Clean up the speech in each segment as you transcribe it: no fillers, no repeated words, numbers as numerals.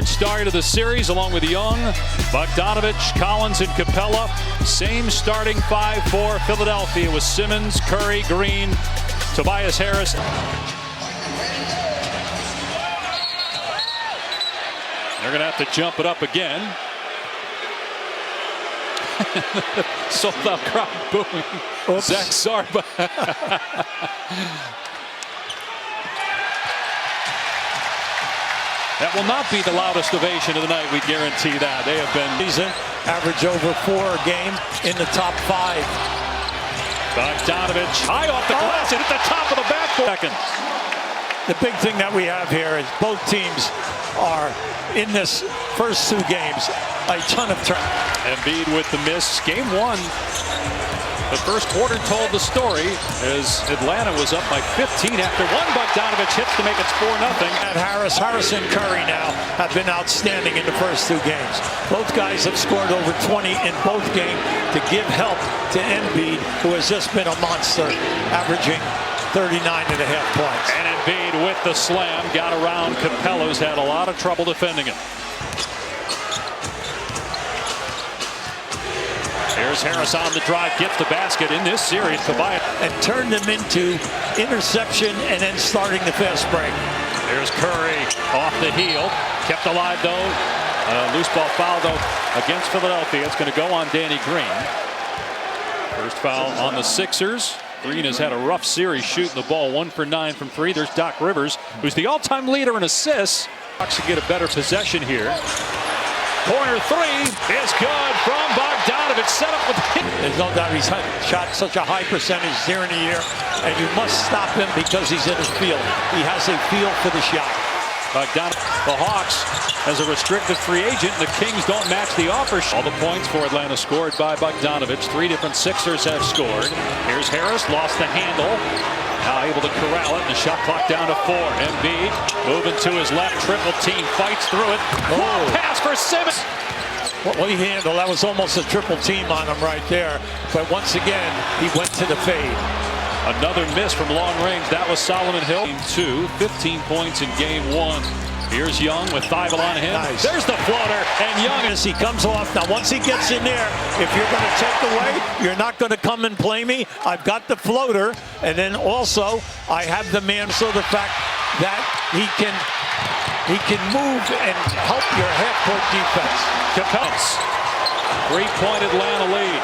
third start of the series, along with Young, Bogdanovich, Collins, and Capella. Same starting five for Philadelphia with Simmons, Curry, Green, Tobias Harris. They're going to have to jump it up again. Sold out crowd booing. Oops. Zach Sarba. That will not be the loudest ovation of the night, we guarantee that. They have been season, average over 4 a game in the top 5. Bogdanovich high off the glass and at the top of the backboard. The big thing that we have here is both teams are in this first 2 games a ton of turn. Embiid with the miss. Game 1. The first quarter told the story as Atlanta was up by 15 after one Bogdanovich hits to make it 4-0. And Harris and Curry now have been outstanding in the first 2 games. Both guys have scored over 20 in both games to give help to Embiid, who has just been a monster, averaging 39.5 points. And Embiid with the slam got around Capella, who's had a lot of trouble defending him. Here's Harris on the drive, gets the basket in this series. Tobias. And turned them into interception and then starting the fast break. There's Curry off the heel. Kept alive though. Loose ball foul though against Philadelphia. It's going to go on Danny Green. First foul on the Sixers. Green has had a rough series shooting the ball. 1 for 9 from 3. There's Doc Rivers, who's the all-time leader in assists. Bucks to get a better possession here. Corner 3 is good from Bogdanovich. Set up with hit. There's no doubt he's shot such a high percentage during the year, and you must stop him because he's in his field. He has a feel for the shot. Bogdanovich, the Hawks, as a restricted free agent, the Kings don't match the offer. All the points for Atlanta scored by Bogdanovich. 3 different Sixers have scored. Here's Harris, lost the handle. Now able to corral it, and the shot clock down to 4. Embiid moving to his left, triple team, fights through it. Oh. Pass for Simmons. What he handled, that was almost a triple team on him right there. But once again, he went to the fade. Another miss from long range. That was Solomon Hill. Game 2, 15 points in game 1. Here's Young with Thibault on him. Nice. There's the floater, and Young as he comes off. Now, once he gets in there, if you're going to take away, you're not going to come and play me. I've got the floater, and then also I have the man. So the fact that he can move and help your half-court defense. Capels, 3-point Atlanta lead.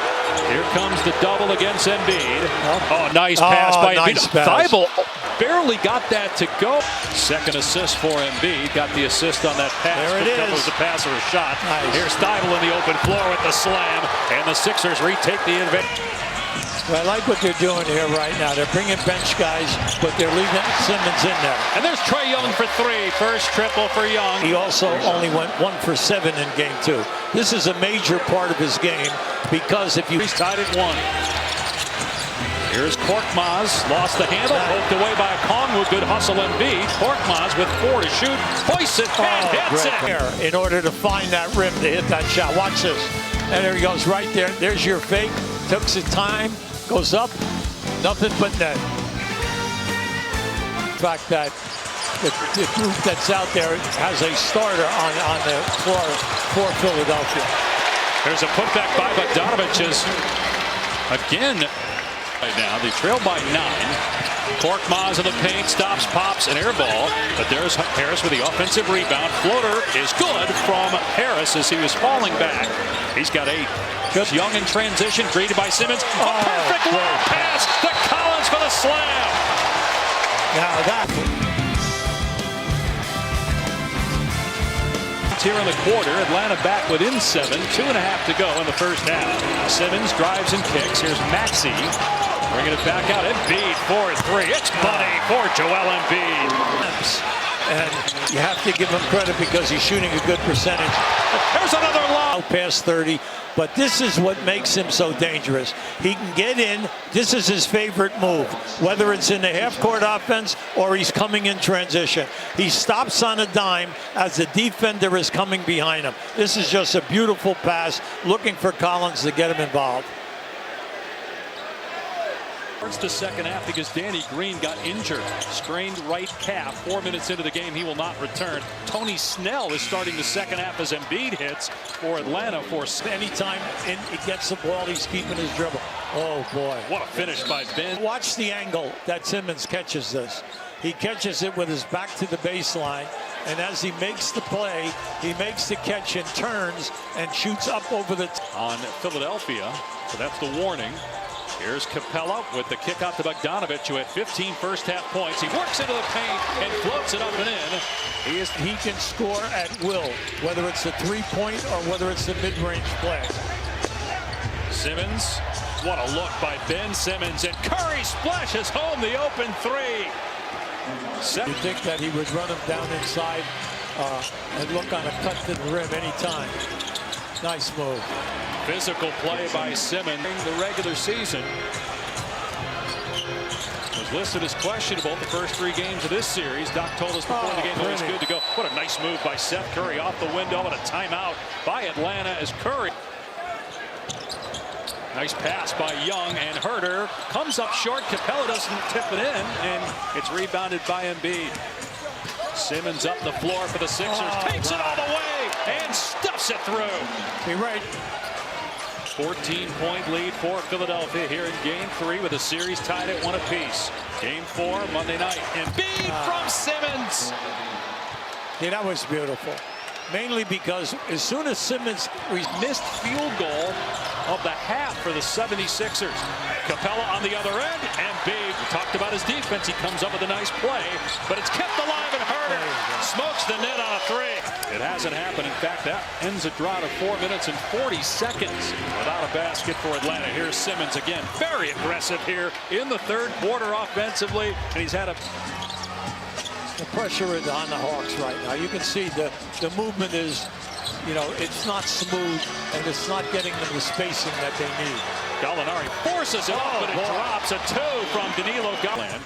Here comes the double against Embiid. Oh, nice pass by Embiid. Thibault barely got that to go. Second assist for Embiid. Got the assist on that pass. There it is. That was a pass or a shot. Nice. Here's Thibault in the open floor with the slam, and the Sixers retake the advantage. I like what they're doing here right now. They're bringing bench guys, but they're leaving Simmons in there. And there's Trae Young for 3. First triple for Young. He also only went 1 for 7 in game 2. This is a major part of his game because if you... He's tied at 1. Here's Korkmaz, lost the handle, poked away by Kongwu. Good hustle Embiid. Korkmaz with 4 to shoot, hoists it and hits it. In order to find that rim to hit that shot. Watch this. And there he goes right there. There's your fake. Took some time. Goes up, nothing but net. The fact that the group that's out there has a starter on the floor for Philadelphia. There's a putback by Bogdanovich again. Right now, they trail by 9. Korkmaz in the paint, stops, pops, an air ball. But there's Harris with the offensive rebound. Floater is good from Harris as he was falling back. He's got 8. Just Young in transition, greeted by Simmons. A perfect low pass to Collins for the slam. Now that... Here in the quarter, Atlanta back within 7, 2.5 to go in the first half. Simmons drives and kicks. Here's Maxey bringing it back out. Embiid for 3. It's money for Joel Embiid. And you have to give him credit because he's shooting a good percentage. There's another lob. Past 30. But this is what makes him so dangerous. He can get in. This is his favorite move, whether it's in the half-court offense or he's coming in transition. He stops on a dime as the defender is coming behind him. This is just a beautiful pass, looking for Collins to get him involved. It's the second half because Danny Green got injured. Strained right calf. 4 minutes into the game, he will not return. Tony Snell is starting the second half as Embiid hits for Atlanta. Anytime he gets the ball, he's keeping his dribble. Oh, boy. What a finish by Ben. Watch the angle that Simmons catches this. He catches it with his back to the baseline, and as he makes the play, he makes the catch and turns and shoots up over the on Philadelphia. So that's the warning. Here's Capella with the kick out to Bogdanovich, who had 15 first-half points. He works into the paint and floats it up and in. He can score at will, whether it's a three-point or whether it's a mid-range play. Simmons, what a look by Ben Simmons, and Curry splashes home the open three. You think that he would run him down inside and look on a cut to the rim anytime. Nice move. Physical play by Simmons in the regular season. Was listed as questionable the first 3 games of this series. Doc told us before the game it was good to go. What a nice move by Seth Curry off the window, and a timeout by Atlanta as Curry. Nice pass by Young, and Herter comes up short. Capella doesn't tip it in, and it's rebounded by Embiid. Simmons up the floor for the Sixers, takes it all the way, and stuffs it through. Be right. 14-point lead for Philadelphia here in Game 3 with the series tied at 1 apiece. Game 4 Monday night. Embiid from Simmons. Yeah, that was beautiful. Mainly because as soon as Simmons missed field goal of the half for the 76ers. Capella on the other end, and Embiid, we talked about his defense. He comes up with a nice play, but it's kept alive, and Herter smokes the net on a 3. It hasn't happened. In fact, that ends a drought of 4 minutes and 40 seconds without a basket for Atlanta. Here's Simmons again, very aggressive here in the third quarter offensively, and he's had a... The pressure is on the Hawks right now. You can see the movement is, you know, it's not smooth, and it's not getting them the spacing that they need. Gallinari forces it up, but it drops. A 2 from Danilo Gallinari.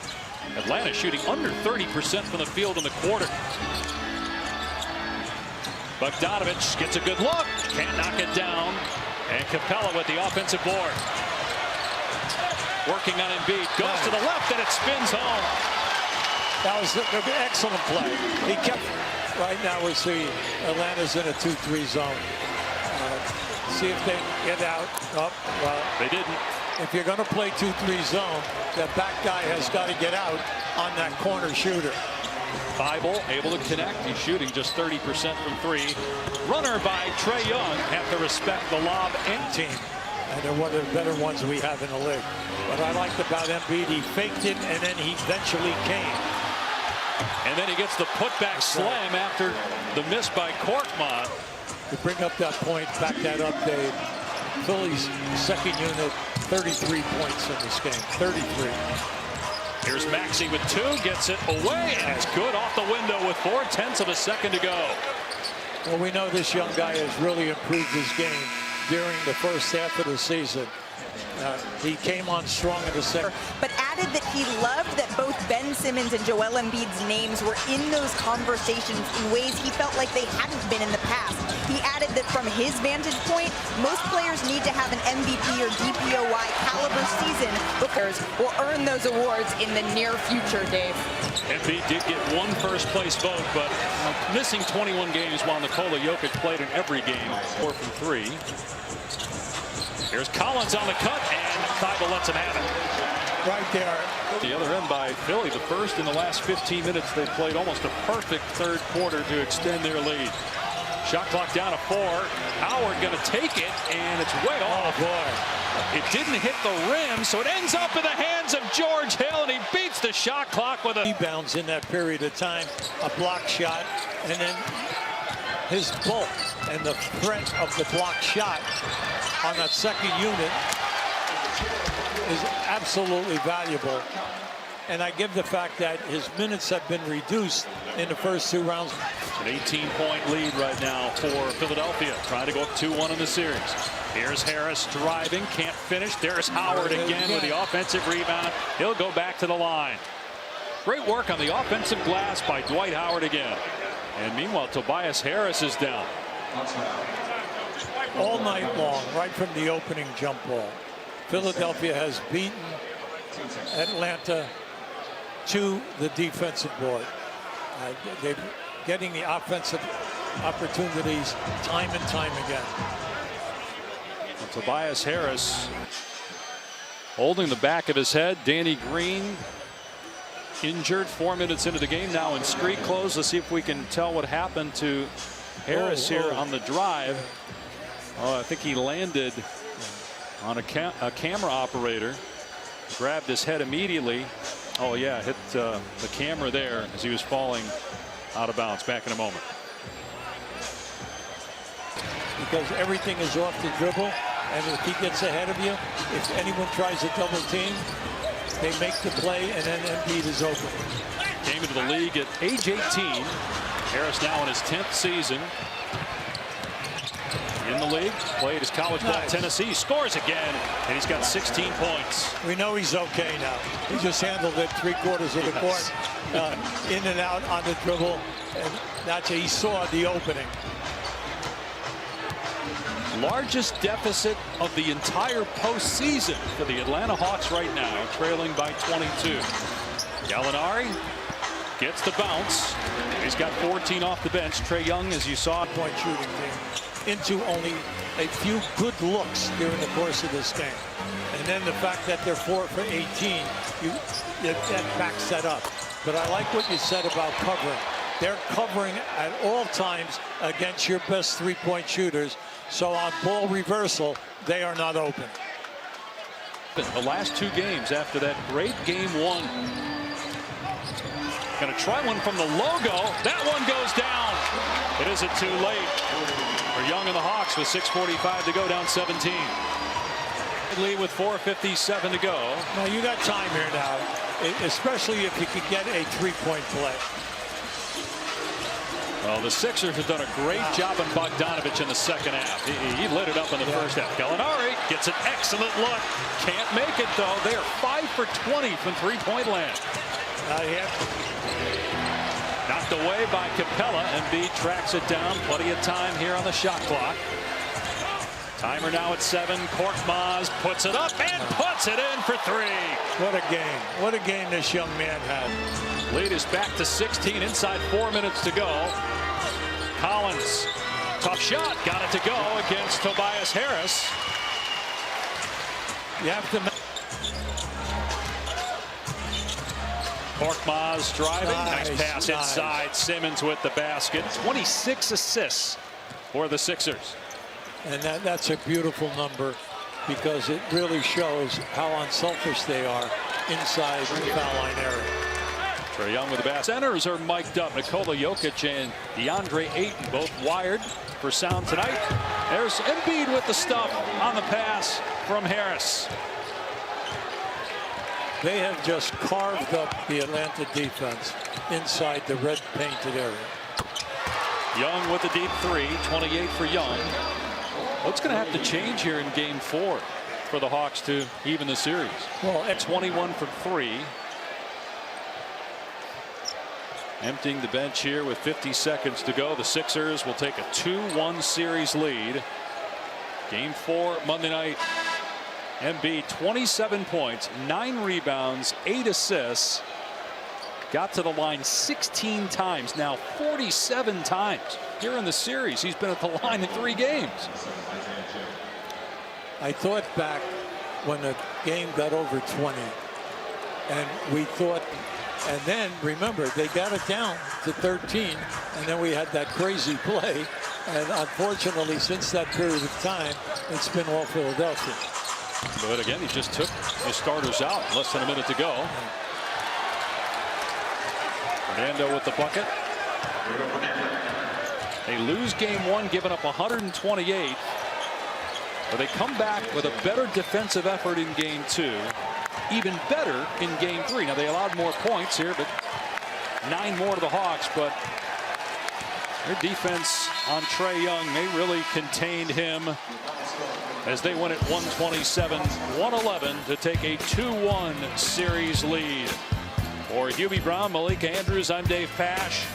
Atlanta shooting under 30% from the field in the quarter. Bogdanovich gets a good look, can't knock it down, and Capella with the offensive board. Working on Embiid, goes to the left, and it spins home. That was an excellent play. He kept, right now we see Atlanta's in a 2-3 zone. See if they get out. Oh, well, they didn't. If you're going to play 2-3 zone, the back guy has got to get out on that corner shooter. Bible able to connect. He's shooting just 30% from 3. Runner by Trae Young. Have to respect the lob and team. And they're one of the better ones we have in the league. What I liked about Embiid, he faked it, and then he eventually came. And then he gets the putback slam after the miss by Korkmaz. To bring up that point, back that up, Dave. Philly's second unit, 33 points in this game. 33. Here's Maxey with 2, gets it away, and it's good off the window with 4/10 of a second to go. Well, we know this young guy has really improved his game during the first half of the season. He came on strong in the second. But added that he loved that both Ben Simmons and Joel Embiid's names were in those conversations in ways he felt like they hadn't been in the past. He added that from his vantage point, most players need to have an MVP or DPOY caliber season before will earn those awards in the near future, Dave. Embiid did get 1 first-place vote, but missing 21 games while Nikola Jokic played in every game, 4 from 3. Here's Collins on the cut, and Thybulle lets him have it. Right there. The other end by Philly, the first in the last 15 minutes. They played almost a perfect third quarter to extend their lead. Shot clock down to 4. Howard going to take it, and it's way off. Oh, boy. It didn't hit the rim, so it ends up in the hands of George Hill, and he beats the shot clock with a... Rebounds in that period of time, a block shot, and then his bulk and the threat of the block shot on that second unit is absolutely valuable. And I give the fact that his minutes have been reduced in the first 2 rounds. An 18-point lead right now for Philadelphia, trying to go up 2-1 in the series. Here's Harris driving, can't finish. There's Howard again with the offensive rebound. He'll go back to the line. Great work on the offensive glass by Dwight Howard again. And meanwhile, Tobias Harris is down. All night long, right from the opening jump ball, Philadelphia has beaten Atlanta to the defensive board. They're getting the offensive opportunities time and time again. Well, Tobias Harris holding the back of his head. Danny Green injured 4 minutes into the game, now in street clothes. Let's see if we can tell what happened to Harris here on the drive. Oh, I think he landed on a camera operator, grabbed his head immediately. Oh yeah, hit the camera there as he was falling out of bounds. Back in a moment. Because everything is off the dribble, and if he gets ahead of you, if anyone tries a double team, they make the play, and then Embiid is open. Came into the league at age 18. Harris now in his 10th season in the league. Played his college ball at Tennessee. Scores again, and he's got 16 points. We know he's okay now. He just handled it 3/4 of the court, in and out on the dribble, and that's he saw the opening. Largest deficit of the entire postseason for the Atlanta Hawks right now, trailing by 22. Gallinari gets the bounce. He's got 14 off the bench. Trae Young, as you saw, Point shooting team into only a few good looks during the course of this game. And then the fact that they're 4 for 18, that backs that up. But I like what you said about covering. They're covering at all times against your best three-point shooters. So on ball reversal, they are not open. The last two games after that great game one. Going to try one from the logo. That one goes down. It isn't too late for Young and the Hawks with 6:45 to go, down 17. Lead with 4:57 to go. Now you got time here now, especially if you could get a three-point play. Well, the Sixers have done a great job on Bogdanovich in the second half. He lit it up in the first half. Gallinari gets an excellent look. Can't make it, though. They are 5 for 20 from three-point land. Knocked away by Capella. Embiid tracks it down. Plenty of time here on the shot clock. Timer now at 7. Korkmaz puts it up and puts it in for 3. What a game. What a game this young man had. Lead is back to 16 inside 4 minutes to go. Collins, tough shot, got it to go against Tobias Harris. You have to. Korkmaz driving, nice pass inside. Simmons with the basket. 26 assists for the Sixers. And that's a beautiful number because it really shows how unselfish they are inside the foul line area. Trae Young with the basket. Centers are mic'd up. Nikola Jokic and DeAndre Ayton both wired for sound tonight. There's Embiid with the stuff on the pass from Harris. They have just carved up the Atlanta defense inside the red painted area. Young with the deep three, 28 for Young. What's going to have to change here in game 4 for the Hawks to even the series? Well, at 21 for 3. Emptying the bench here with 50 seconds to go. The Sixers will take a 2-1 series lead. Game 4 Monday night. Embiid 27 points, 9 rebounds, 8 assists. Got to the line 16 times, now 47 times here in the series. He's been at the line in 3 games. I thought back when the game got over 20, and we thought, and then remember they got it down to 13, and then we had that crazy play, and unfortunately since that period of time it's been all Philadelphia. But again, he just took his starters out, less than a minute to go. Fernando with the bucket. They lose game 1, giving up 128. But they come back with a better defensive effort in game 2. Even better in game 3. Now they allowed more points here, but 9 more to the Hawks. But their defense on Trae Young, they really contained him as they win at 127-111 to take a 2-1 series lead. For Hubie Brown, Malika Andrews, I'm Dave Pasch.